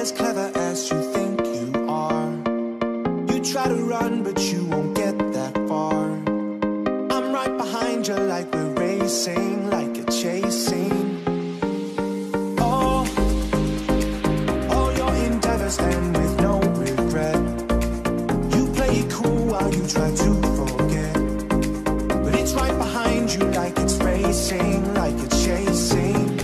as clever as you think you are. You try to run, but you won't get that far. I'm right behind you like we're racing, like a chase scene. All your endeavors end with no regret. You play it cool while you try to forget, but it's right behind you like it's racing, like a chase scene.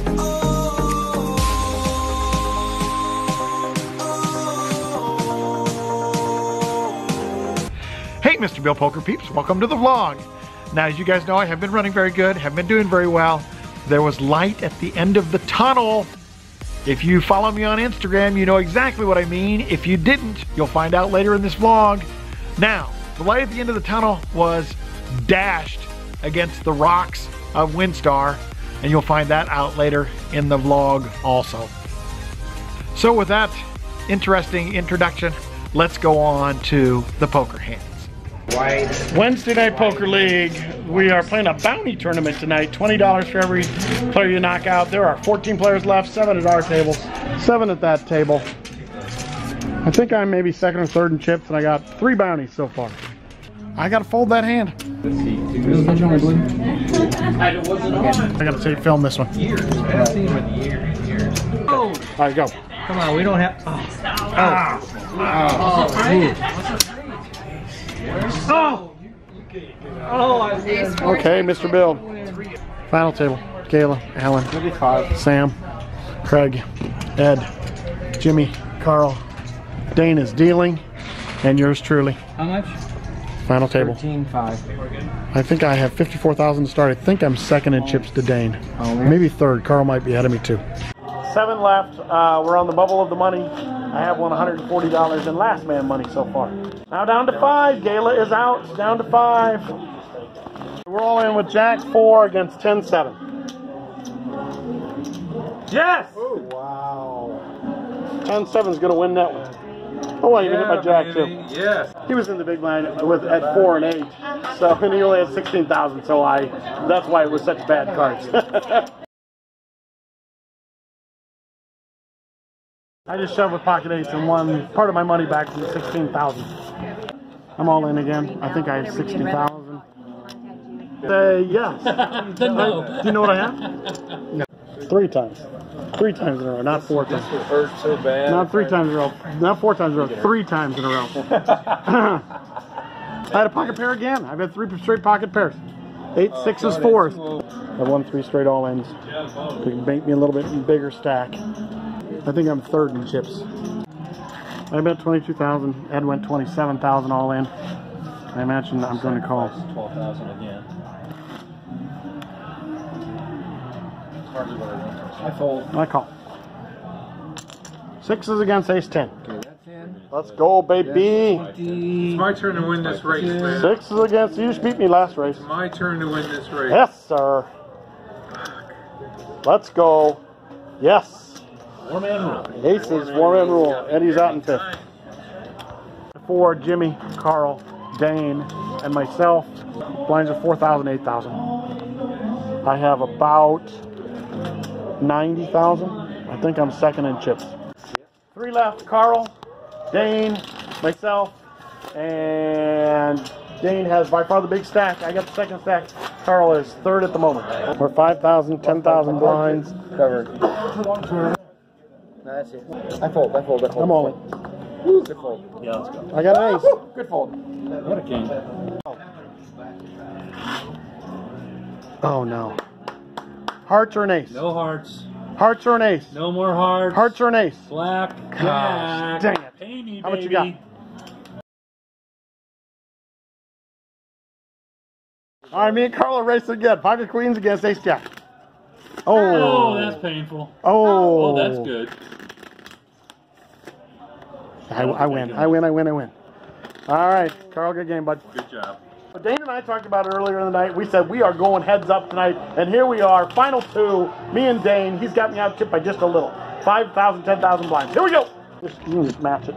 Hey, Mr. Bill Poker Peeps, welcome to the vlog. Now, as you guys know, I have been running very good, have been doing very well. There was light at the end of the tunnel. If you follow me on Instagram, you know exactly what I mean. If you didn't, you'll find out later in this vlog. Now, the light at the end of the tunnel was dashed against the rocks of Windstar, and you'll find that out later in the vlog also. So with that interesting introduction, let's go on to the poker hands. Wednesday Night Poker League. We are playing a bounty tournament tonight. $20 for every player you knock out. There are 14 players left, 7 at our table, 7 at that table. I think I'm maybe second or third in chips, and I got 3 bounties so far. I gotta fold that hand. I gotta say, film this one. Oh! Alright, go. Come on, we don't have. Okay, Mr. Bill. Final table. Kayla, Alan, Sam, Craig, Ed, Jimmy, Carl, Dane is dealing, and yours truly. How much? Final table. 13.5. I think I have 54,000 to start. I think I'm second in chips to Dane. Oh, really? Maybe third. Carl might be ahead of me too. 7 left. We're on the bubble of the money. I have won $140 in last man money so far. Now down to 5. Gayla is out. Down to 5. We're all in with Jack 4 against 10-7. Yes! Oh, wow. 10-7 is going to win that one. Oh, well, you can hit my Jack too. Yes. He was in the big line at 4 and 8. So, and he only had 16,000. So that's why it was such bad cards. I just shoved with pocket ace and won part of my money back from the 16,000. I'm all in again. I think I have 60,000. Yes. No. Do you know what I have? No. 3 times. 3 times in a row, not 4 times. This hurt so bad. Not 3 times in a row. Not 4 times in a row. 3 times in a row. I had a pocket pair again. I've had 3 straight pocket pairs. 8 6s 4s. I won 3 straight all ins. You can make me a little bit bigger stack. I think I'm third in chips. I bet 22,000. Ed went 27,000 all in. I imagine I'm going to call. 12,000 again. I fold. I call. 6s against ace 10. Okay, that's in. Let's go, baby. It's my turn to win this race, man. 6s against. You just beat me last race. It's my turn to win this race. Yes, sir. Let's go. Yes. 4-man rule. Aces, 4-man rule. Eddie's out in 5th. For Jimmy, Carl, Dane, and myself, blinds are 4,000, 8,000. I have about 90,000. I think I'm second in chips. 3 left. Carl, Dane, myself, and Dane has by far the big stack. I got the second stack. Carl is third at the moment. We're 5,000, 10,000 blinds. Covered. That's it. I fold. I'm all in. Good fold. Yeah, let's go. I got an ace. Good fold. What a king. Oh no. Hearts or an ace? No hearts. Hearts or an ace? No more hearts. Hearts or an ace? Black. Gosh, dang it. Pay me, How much you got? baby. All right, me and Carl are racing again. Pocket queens against ace jack. Oh, that's painful. Oh, that's good. I win. All right, Carl, good game, bud. Good job. Dane and I talked about it earlier in the night. We said we are going heads up tonight, and here we are, final 2. Me and Dane. He's got me out chipped by just a little. 5,000, 10,000 blinds. Here we go. You just match it.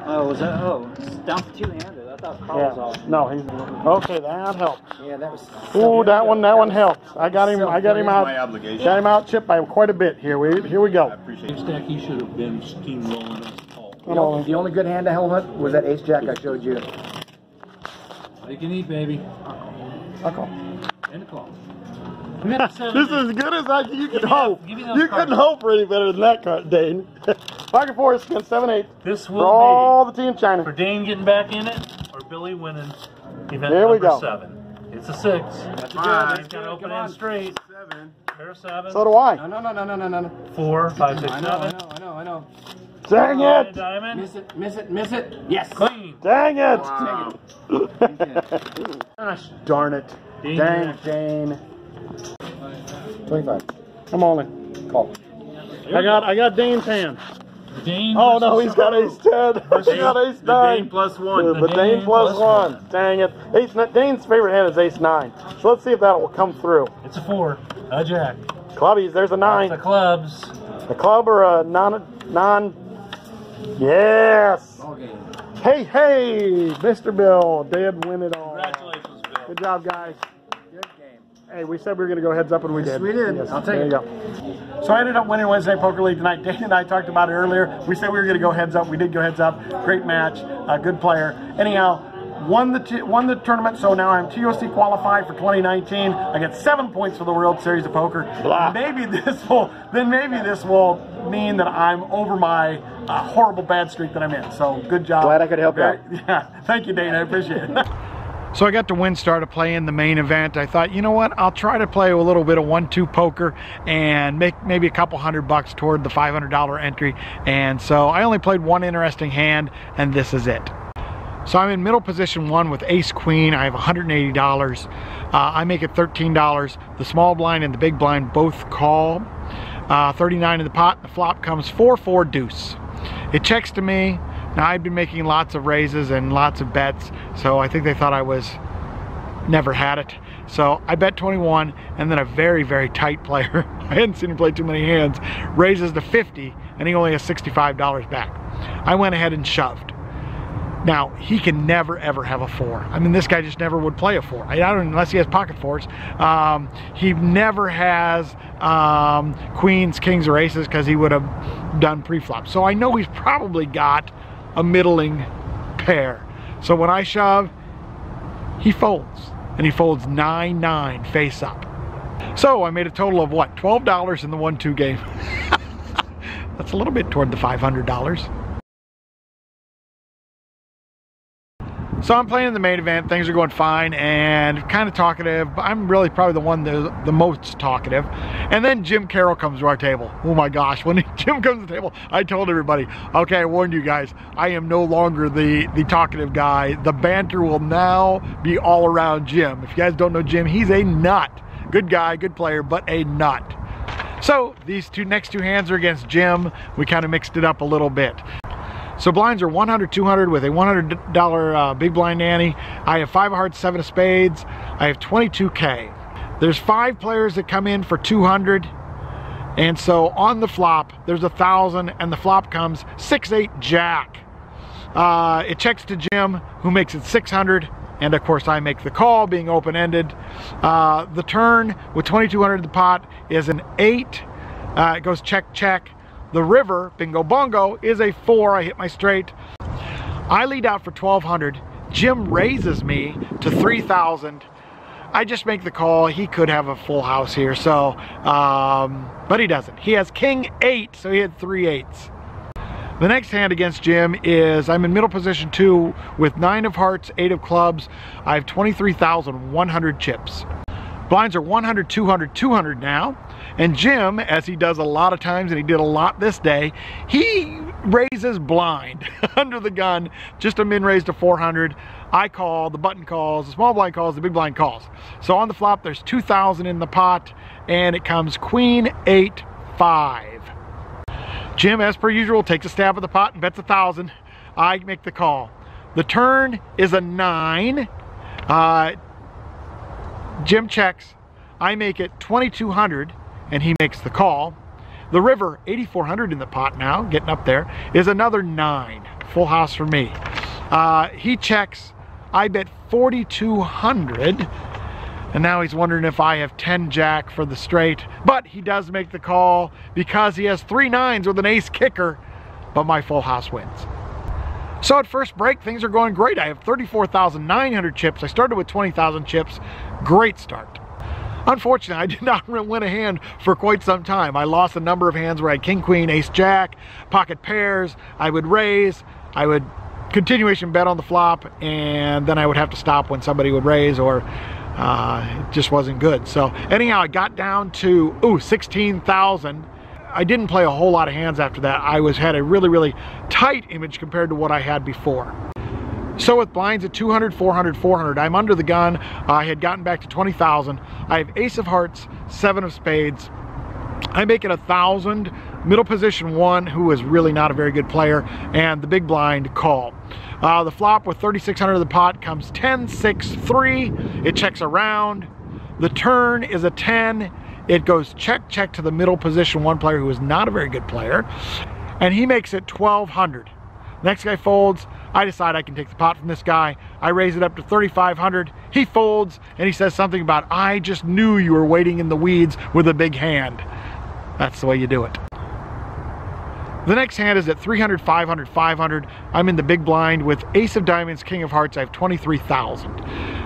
Oh, was that? Oh, it's down to 2-handed. off. No, he's okay. That helps. Yeah, that was. Ooh, that one helps. I got him. I got him out. My obligation. Got him out chipped by quite a bit. Here we go. I appreciate it. Stack, he should have been steamrolling us all. The only good hand to helmet was that ace jack I showed you. You can eat, baby. I'll call. And a call. This is as good as you could hope. give me those You cards. couldn't hope for any better than that card, Dane. Pocket force against 7-8. This For will all the team China. be for Dane getting back in it or Billy winning event There we number go. 7. It's a 6. That's Fine. He's got to open in straight. 7. Pair of 7. So do I. No. 4, 5, 6, I 7. know. Dang it! Diamond. Miss it. Yes. Clean. Dang it! Wow. Gosh darn it. Dane, Dang, you're Dane. 25. I'm only. Call. I got Dane's hand. Dane Oh no, versus he's got ace 10. He's got ace 9. Dane plus 1. The Dane plus 1. Dang it. Dane's favorite hand is ace 9. So let's see if that will come through. It's a 4. A jack. Clubbies, there's a 9. The clubs. A club or a non. Yes. Ball game. Hey, Mr. Bill did win it all. Congratulations, Bill. Good job, guys. Good game. Hey, we said we were going to go heads up, and we did. we did. Yes, I'll take there it. you go. So I ended up winning Wednesday Poker League tonight. Dane and I talked about it earlier. We said we were going to go heads up. We did go heads up. Great match. Good player. Anyhow, won the tournament. So now I'm TOC qualified for 2019. I get 7 points for the World Series of Poker. Blah. Maybe this will mean that I'm over my horrible bad streak that I'm in. So good job. Glad I could help out. Yeah. Thank you, Dane. I appreciate it. So I got to WinStar to play in the main event. I thought, you know what, I'll try to play a little bit of 1-2 poker and make maybe a couple $100 toward the $500 entry. And so I only played one interesting hand, and this is it. So I'm in middle position 1 with ace queen. I have $180. I make it $13. The small blind and the big blind both call. 39 in the pot. The flop comes 4-4 deuce. It checks to me. Now I've been making lots of raises and lots of bets, so I think they thought I was never had it. So I bet 21, and then a very, very tight player, I hadn't seen him play too many hands, raises to 50, and he only has $65 back. I went ahead and shoved. Now, he can never, ever have a 4. I mean, this guy just never would play a 4. I don't, unless he has pocket 4s. He never has queens, kings, or aces because he would have done pre-flop. So I know he's probably got a middling pair. So when I shove, he folds. And he folds 9-9 face up. So I made a total of what? $12 in the 1-2 game. That's a little bit toward the $500. So I'm playing in the main event, things are going fine and kind of talkative. I'm really probably the one the most talkative. And then Jim Carroll comes to our table. Oh my gosh, when Jim comes to the table, I told everybody, okay, I warned you guys, I am no longer the talkative guy. The banter will now be all around Jim. If you guys don't know Jim, he's a nut. Good guy, good player, but a nut. So these next two hands are against Jim. We kind of mixed it up a little bit. So blinds are 100, 200 with a $100 big blind ante. I have 5 of hearts, 7 of spades. I have 22K. There's 5 players that come in for 200. And so on the flop, there's 1,000 and the flop comes 6-8 jack. It checks to Jim, who makes it 600. And of course I make the call, being open-ended. The turn with 2,200 in the pot is an 8. It goes check, check. The river, bingo bongo, is a 4. I hit my straight. I lead out for 1,200. Jim raises me to 3,000. I just make the call. He could have a full house here, so, but he doesn't. He has king 8, so he had 3 8s. The next hand against Jim is, I'm in middle position 2 with 9 of hearts, 8 of clubs. I have 23,100 chips. Blinds are 100, 200, 200 now. And Jim, as he does a lot of times, and he did a lot this day, he raises blind under the gun, just a min raise to 400. I call, the button calls, the small blind calls, the big blind calls. So on the flop, there's 2,000 in the pot, and it comes queen, 8, 5. Jim, as per usual, takes a stab at the pot and bets 1,000. I make the call. The turn is a 9. Jim checks. I make it 2,200. And he makes the call. The river, 8,400 in the pot now, getting up there, is another 9. Full house for me. He checks. I bet 4,200. And now he's wondering if I have 10 jack for the straight. But he does make the call because he has 3 nines with an ace kicker. But my full house wins. So at first break, things are going great. I have 34,900 chips. I started with 20,000 chips. Great start. Unfortunately, I did not win a hand for quite some time. I lost a number of hands where I had king, queen, ace, jack, pocket pairs. I would raise, I would continuation bet on the flop, and then I would have to stop when somebody would raise, or it just wasn't good. So anyhow, I got down to 16,000. I didn't play a whole lot of hands after that. I had a really tight image compared to what I had before. So with blinds at 200, 400, 400, I'm under the gun. I had gotten back to 20,000. I have ace of hearts, 7 of spades. I make it 1,000. Middle position 1, who is really not a very good player, and the big blind call. The flop with 3,600 of the pot comes 10, 6, 3. It checks around. The turn is a 10. It goes check, check to the middle position 1 player who is not a very good player, and he makes it 1,200. Next guy folds. I decide I can take the pot from this guy. I raise it up to 3,500. He folds, and he says something about, I just knew you were waiting in the weeds with a big hand. That's the way you do it. The next hand is at 300, 500, 500. I'm in the big blind with ace of diamonds, king of hearts. I have 23,000.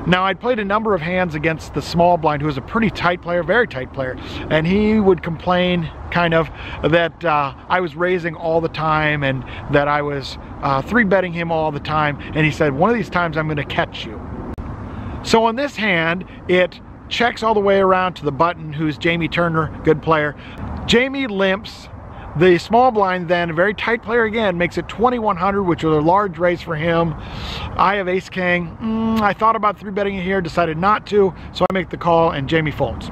Now, I'd played a number of hands against the small blind, who was a pretty tight player, very tight player, and he would complain kind of that I was raising all the time and that I was 3-betting him all the time, and he said, one of these times I'm going to catch you. So on this hand, it checks all the way around to the button, who's Jamie Turner, good player. Jamie limps. The small blind then, a very tight player again, makes it 2,100, which was a large raise for him. I have ace king. I thought about 3-betting it here, decided not to, so I make the call and Jamie folds.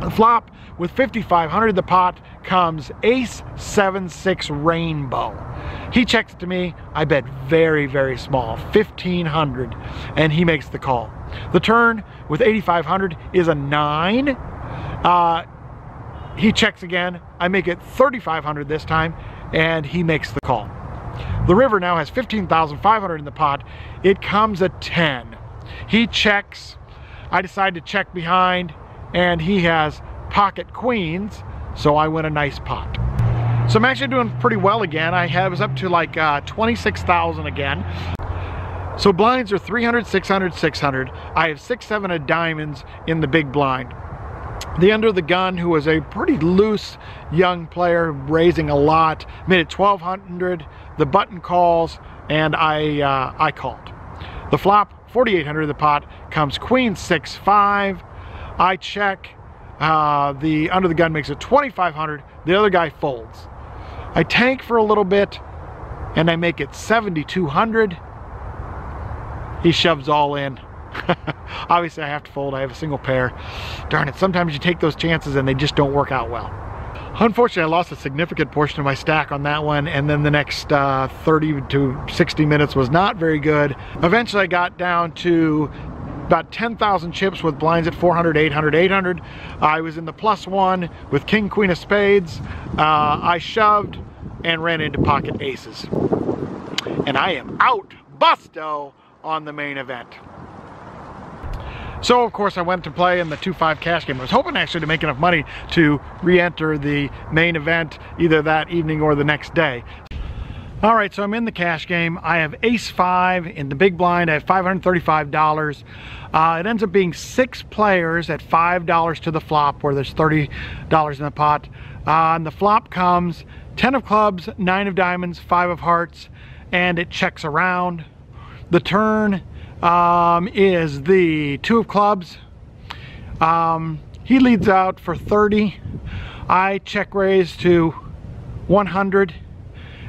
The flop with 5,500 in the pot comes ace 7, 6 rainbow. He checks it to me. I bet very small, 1,500, and he makes the call. The turn with 8,500 is a 9. He checks again. I make it 3,500 this time, and he makes the call. The river now has 15,500 in the pot. It comes at 10. He checks. I decide to check behind, and he has pocket queens, so I win a nice pot. So I'm actually doing pretty well again. I was up to like 26,000 again. So blinds are 300, 600, 600. I have 6, 7 of diamonds in the big blind. The under the gun, who was a pretty loose young player, raising a lot, made it 1,200. The button calls, and I called. The flop, 4,800 of the pot, comes queen 6, 5. I check. The under the gun makes it 2,500. The other guy folds. I tank for a little bit, and I make it 7,200. He shoves all in. Obviously I have to fold. I have a single pair. Darn it, sometimes you take those chances and they just don't work out well. Unfortunately, I lost a significant portion of my stack on that one, and then the next 30 to 60 minutes was not very good. Eventually I got down to about 10,000 chips with blinds at 400, 800, 800. I was in the +1 with king, queen of spades. I shoved and ran into pocket aces. And I am out busto on the main event. So of course I went to play in the 2-5 cash game. I was hoping actually to make enough money to re-enter the main event either that evening or the next day. All right, so I'm in the cash game. I have ace 5 in the big blind. I have $535. It ends up being 6 players at $5 to the flop, where there's $30 in the pot. And the flop comes 10 of clubs, 9 of diamonds, 5 of hearts, and it checks around. The turn is the 2 of clubs. He leads out for 30. I check raise to 100,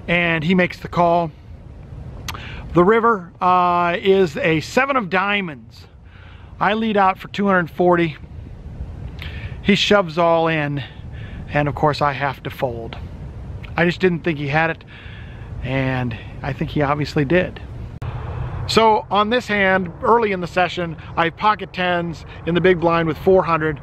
and he makes the call. The river is a 7 of diamonds. I lead out for 240. He shoves all in, and of course I have to fold. I just didn't think he had it, and I think he obviously did. So on this hand, early in the session, I have pocket 10s in the big blind with 400.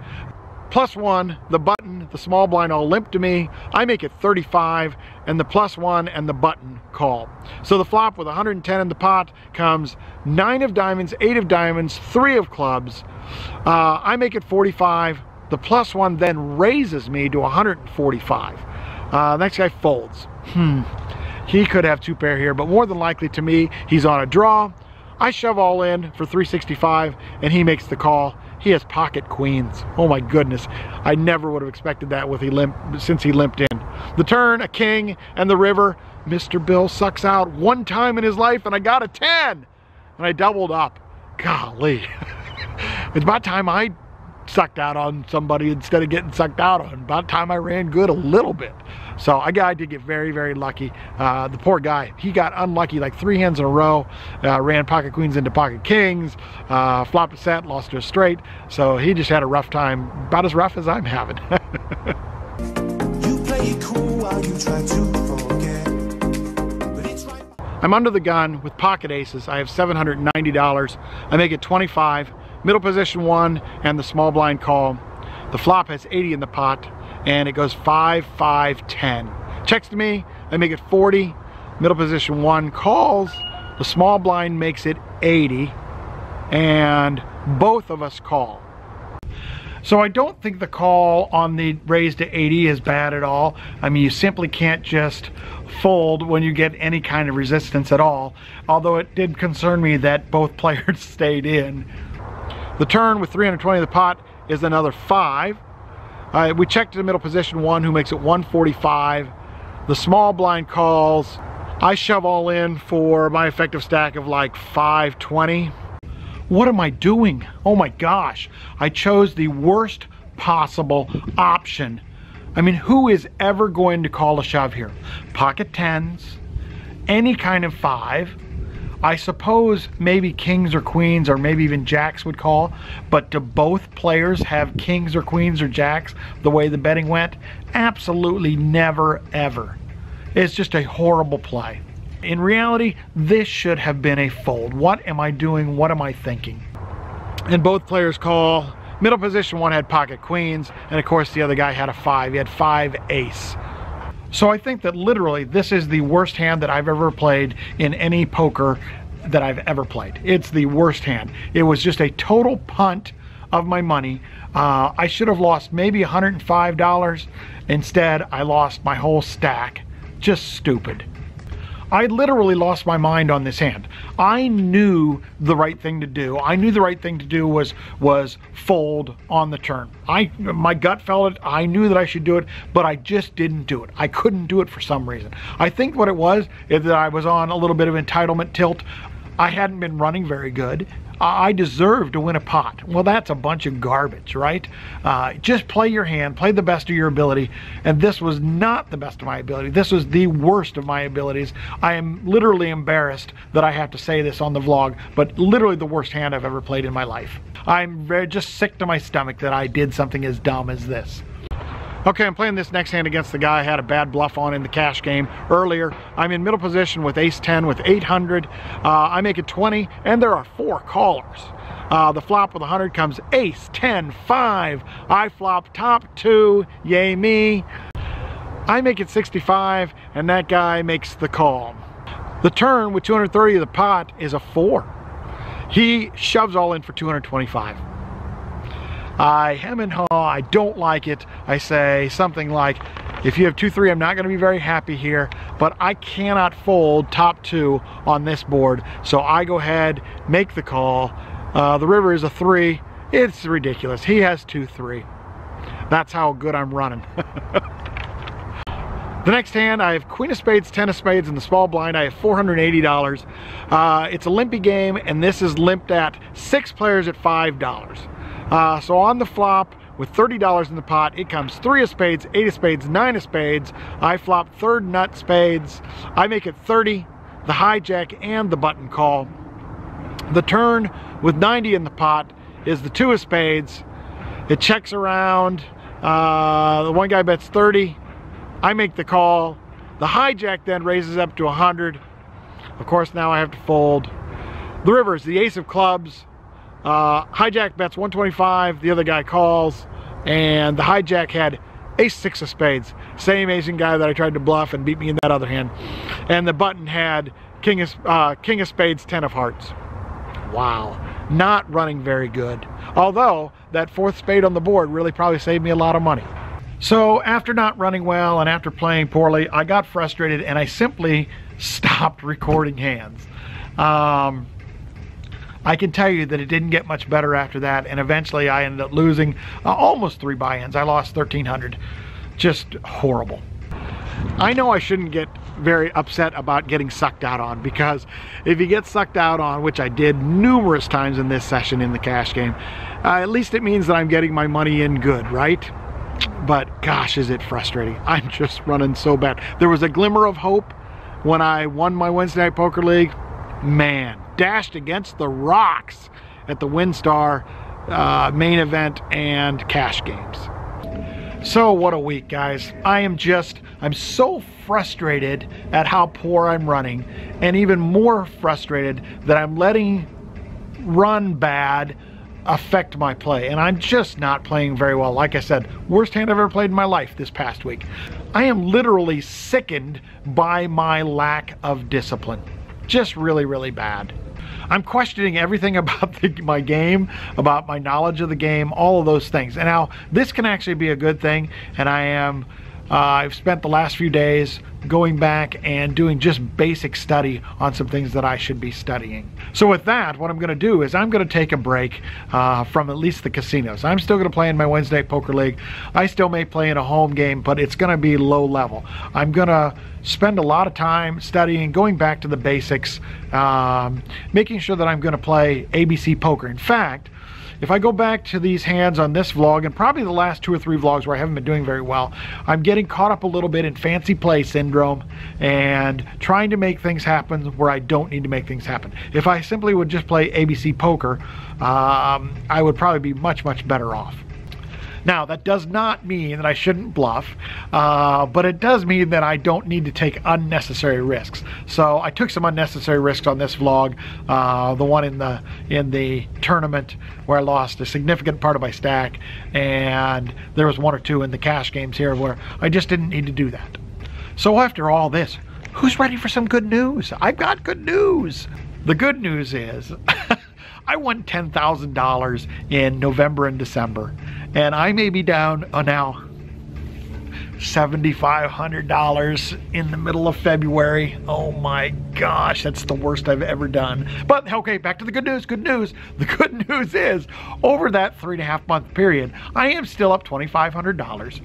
+1, the button, 1, the small blind all limp to me. I make it 35, and the +1 and the button call. So the flop with 110 in the pot comes 9 of diamonds, 8 of diamonds, 3 of clubs. I make it 45. The +1 then raises me to 145. Next guy folds. He could have 2 pair here, but more than likely to me, he's on a draw. I shove all in for 365, and he makes the call. He has pocket queens. Oh my goodness. I never would have expected that with since he limped in. The turn, a king, and the river. Mr. Bill sucks out 1 time in his life, and I got a 10. And I doubled up. Golly. It's about time I sucked out on somebody instead of getting sucked out on. About time I ran good a little bit. So I did get very, very lucky. The poor guy, he got unlucky like 3 hands in a row. Ran pocket queens into pocket kings. Flopped a set, lost to a straight. So he just had a rough time, about as rough as I'm having. You play it cool while you try to forget. But it's right. I'm under the gun with pocket aces. I have $790. I make it 25. Middle position 1 and the small blind call. The flop has 80 in the pot, and it goes 5, 5, 10. Checks to me, I make it 40. Middle position 1 calls. The small blind makes it 80, and both of us call. So I don't think the call on the raise to 80 is bad at all. I mean, you simply can't just fold when you get any kind of resistance at all, although it did concern me that both players stayed in. The turn with 320 in the pot is another 5. We check to the middle position 1, who makes it 145. The small blind calls. I shove all in for my effective stack of like 520. What am I doing? Oh my gosh. I chose the worst possible option. I mean, who is ever going to call a shove here? Pocket 10s, any kind of 5. I suppose maybe kings or queens or maybe even jacks would call, but do both players have kings or queens or jacks the way the betting went? Absolutely never, ever. It's just a horrible play. In reality, this should have been a fold. What am I doing? What am I thinking? And both players call. Middle position 1 had pocket queens, and of course the other guy had a 5. He had 5 ace. So I think that literally this is the worst hand that I've ever played in any poker that I've ever played. It's the worst hand. It was just a total punt of my money. I should have lost maybe $105. Instead, I lost my whole stack. Just stupid. I literally lost my mind on this hand. I knew the right thing to do. I knew the right thing to do was fold on the turn. My gut felt it. I knew that I should do it, but I just didn't do it. I couldn't do it for some reason. I think what it was is that I was on a little bit of entitlement tilt. I hadn't been running very good. I deserve to win a pot. Well, that's a bunch of garbage, right? Just play your hand, play the best of your ability, and this was not the best of my ability. This was the worst of my abilities. I am literally embarrassed that I have to say this on the vlog, but literally the worst hand I've ever played in my life. I'm just sick to my stomach that I did something as dumb as this. Okay, I'm playing this next hand against the guy I had a bad bluff on in the cash game earlier. I'm in middle position with ace 10 with 800. I make it 20, and there are 4 callers. The flop with 100 comes ace 10 5. I flop top 2, yay me. I make it 65, and that guy makes the call. The turn with 230 of the pot is a 4. He shoves all in for 225. I hem and haw, I don't like it. I say something like, if you have 2-3, I'm not going to be very happy here, but I cannot fold top 2 on this board. So I go ahead, make the call. The river is a 3. It's ridiculous. He has 2-3. That's how good I'm running. The next hand, I have queen of spades, 10 of spades, and the small blind. I have $480. It's a limpy game, and this is limped at 6 players at $5. So on the flop, with $30 in the pot, it comes 3 of spades, 8 of spades, 9 of spades. I flop third nut spades. I make it 30, the hijack, and the button call. The turn with 90 in the pot is the 2 of spades. It checks around. The one guy bets 30. I make the call. The hijack then raises up to 100. Of course, now I have to fold. The river is the ace of clubs. Hijack bets 125, the other guy calls, and the hijack had Ace 6 of spades. Same Asian guy that I tried to bluff and beat me in that other hand. And the button had king of spades, 10 of hearts. Wow, not running very good. Although that 4th spade on the board really probably saved me a lot of money. So after not running well and after playing poorly, I got frustrated and I simply stopped recording hands. I can tell you that it didn't get much better after that, and eventually I ended up losing almost 3 buy-ins. I lost 1,300. Just horrible. I know I shouldn't get very upset about getting sucked out on, because if you get sucked out on, which I did numerous times in this session in the cash game, at least it means that I'm getting my money in good, right? But gosh, is it frustrating. I'm just running so bad. There was a glimmer of hope when I won my Wednesday Night Poker League. Man, dashed against the rocks at the WinStar main event and cash games. So what a week, guys. I'm so frustrated at how poor I'm running, and even more frustrated that I'm letting run bad affect my play, and I'm just not playing very well. Like I said, worst hand I've ever played in my life this past week. I am literally sickened by my lack of discipline. Just really, really bad. I'm questioning everything about my game, about my knowledge of the game, all of those things. And now this can actually be a good thing, and I've spent the last few days going back and doing just basic study on some things that I should be studying. So with that, what I'm going to do is I'm going to take a break from at least the casinos. I'm still going to play in my Wednesday Poker League. I still may play in a home game, but it's going to be low level. I'm going to spend a lot of time studying, going back to the basics, making sure that I'm going to play ABC Poker. In fact, if I go back to these hands on this vlog, and probably the last 2 or 3 vlogs where I haven't been doing very well, I'm getting caught up a little bit in fancy play syndrome and trying to make things happen where I don't need to make things happen. If I simply would just play ABC Poker, I would probably be much, much better off. Now, that does not mean that I shouldn't bluff, but it does mean that I don't need to take unnecessary risks. So I took some unnecessary risks on this vlog, the one in the tournament where I lost a significant part of my stack, and there was 1 or 2 in the cash games here where I just didn't need to do that. So after all this, who's ready for some good news? I've got good news. The good news is I won $10,000 in November and December, and I may be down now $7,500 in the middle of February. Oh my gosh, that's the worst I've ever done. But okay, back to the good news. Good news. The good news is, over that 3.5 month period, I am still up $2,500.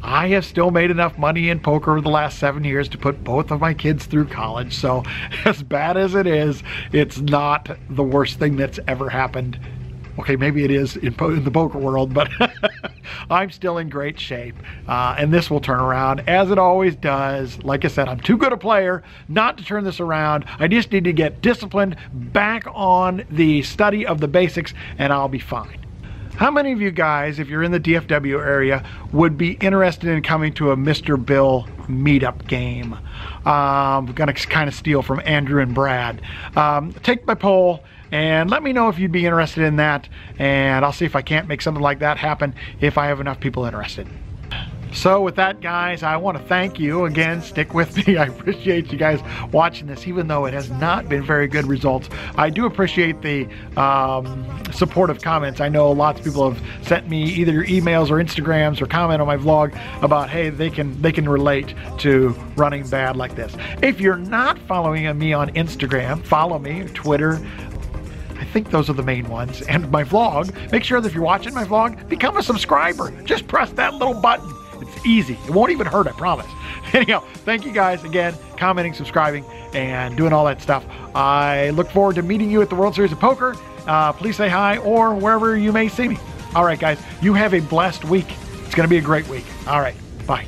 I have still made enough money in poker over the last 7 years to put both of my kids through college. So as bad as it is, it's not the worst thing that's ever happened. Okay, maybe it is in the poker world, but I'm still in great shape. And this will turn around, as it always does. Like I said, I'm too good a player not to turn this around. I just need to get disciplined, back on the study of the basics, and I'll be fine. How many of you guys, if you're in the DFW area, would be interested in coming to a Mr. Bill meetup game? I'm going to kind of steal from Andrew and Brad. Take my poll and let me know if you'd be interested in that, and I'll see if I can't make something like that happen if I have enough people interested. So with that, guys, I want to thank you again. Stick with me. I appreciate you guys watching this, even though it has not been very good results. I do appreciate the supportive comments. I know lots of people have sent me either emails or Instagrams or comment on my vlog about, hey, they can relate to running bad like this. If you're not following me on Instagram, follow me, Twitter. I think those are the main ones. And my vlog, make sure that if you're watching my vlog, become a subscriber. Just press that little button. It's easy. It won't even hurt, I promise. Anyhow, thank you guys again, commenting, subscribing, and doing all that stuff. I look forward to meeting you at the World Series of Poker. Please say hi, or wherever you may see me. All right, guys, you have a blessed week. It's going to be a great week. All right, bye.